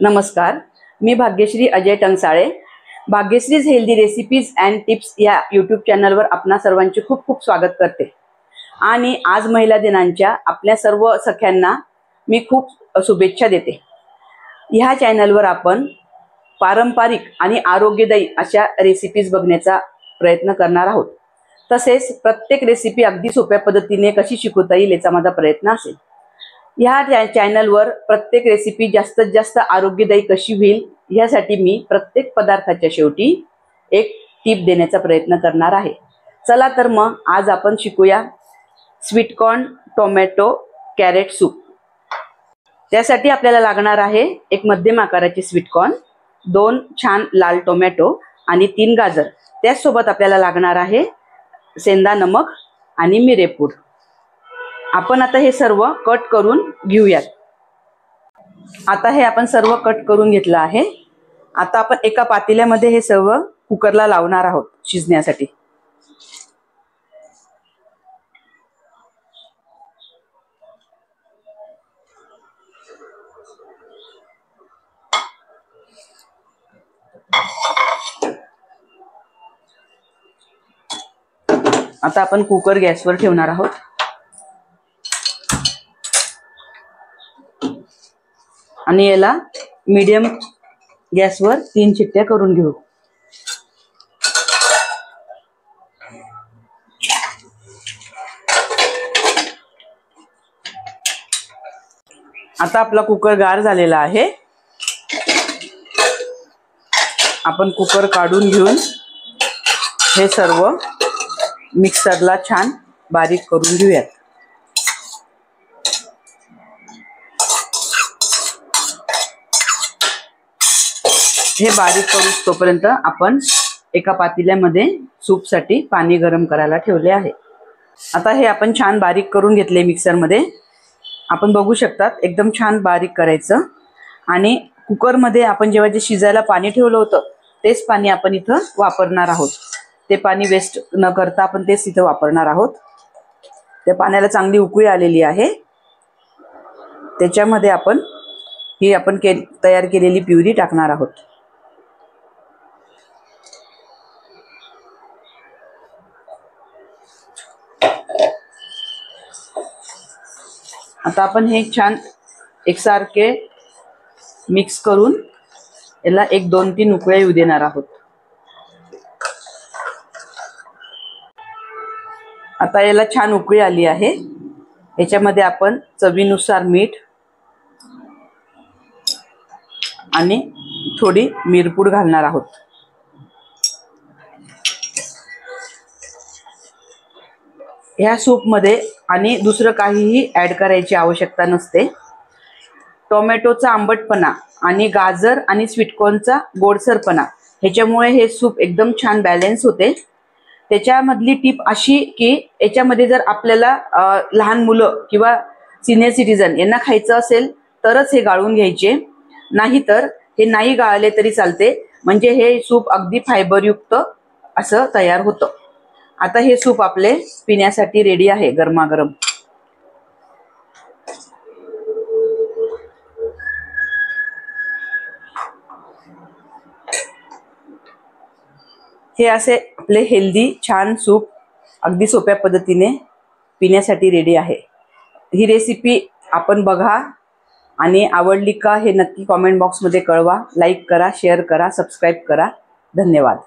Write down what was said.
नमस्कार, मी Bhagyashree Ajay Tangsale. Bhagyashree's healthy recipes and tips या यूट्यूब चॅनलवर आपणा सर्वांचे खूप खूप स्वागत करते. आणि आज महिला दिनाच्या आपल्या सर्व सख्यांना मी खूप शुभेच्छा देते. ह्या चॅनलवर आपण पारंपरिक आणि आरोग्यदायी अशा रेसिपीज बघण्याचा प्रयत्न करणार आहोत. तसेच प्रत्येक रेसिपी अगदी सोप्या पद्धतीने कशी शिकवता येईल याचा माझा प्रयत्न असेल. ह्या चॅनलवर प्रत्येक रेसिपी जास्तीत जास्त आरोग्यदायी कशी होईल यासाठी मी प्रत्येक पदार्थाच्या शेवटी एक टिप देण्याचा प्रयत्न करणार आहे. चला तर मग आज आपण शिकूया sweet corn tomato carrot soup. त्यासाठी आपल्याला लागणार आहे एक मध्यम आकाराचे स्वीट कॉर्न, 2 छान लाल टोमॅटो आणि 3 गाजर. त्याचसोबत आपल्याला लागणार आहे सेंधा नमक आणि मिरेपूड. आपण आता हे सर्व कट करून घेऊयात. आता हे आपण सर्व कट करून घेतलं आहे. आता आपण एका पातेल्यामध्ये हे सर्व कुकरला लावणार आहोत शिजण्यासाठी. आता आपण कुकर गॅसवर ठेवणार आहोत. आणि याला मीडियम गॅसवर 3 शिट्ट्या करून घेऊ. आता आपला कुकर गार झालेला आहे. आपण कुकर काढून घेऊन हे सर्व मिक्सरला छान बारीक करून घेऊयात. हे बारीक करू तोपर्यंत आपण एका पातेल्यामध्ये सूपसाठी पाणी गरम करायला ठेवले आहे. आता हे आपण छान बारीक करून घेतले मिक्सरमध्ये. आपण बघू शकतात एकदम छान बारीक करायचं. आणि कुकरमध्ये आपण जेव्हा जे शिजायला पाणी ठेवलं होतं तेच पाणी आपण इथं वापरणार आहोत. ते पाणी वेस्ट न करता आपण तेच इथं वापरणार आहोत. त्या पाण्याला चांगली उकळी आलेली आहे. त्याच्यामध्ये आपण ही तयार केलेली प्युरी टाकणार आहोत. आता आपण हे छान एकसारखे मिक्स करून याला 1-2-3 उकळ्या येऊ देणार आहोत. आता याला छान उकळी आली आहे. याच्यामध्ये आपण चवीनुसार मीठ आणि थोडी मिरपूड घालणार आहोत. ह्या सूपमध्ये आणि दुसरं काहीही ऍड करायची आवश्यकता नसते. टोमॅटोचा आंबटपणा आणि गाजर आणि स्वीटकॉर्नचा गोडसरपणा ह्याच्यामुळे हे सूप एकदम छान बॅलन्स होते. त्याच्यामधली टिप अशी की याच्यामध्ये जर आपल्याला लहान मुलं किंवा सिनियर सिटीजन यांना खायचं असेल तरच हे गाळून घ्यायचे, नाहीतर हे नाही गाळले तरी चालते. म्हणजे हे सूप अगदी फायबरयुक्त असं तयार होतं. आता हे सूप आपले पिण्यासाठी रेडी आहे गरमागरम. हे असे आपले हेल्दी छान सूप अगदी सोप्या पद्धतीने पिण्यासाठी रेडी आहे. ही रेसिपी आपण बघा आणि आवडली का हे नक्की कमेंट बॉक्समध्ये कळवा. लाईक करा, शेअर करा, सबस्क्राईब करा. धन्यवाद.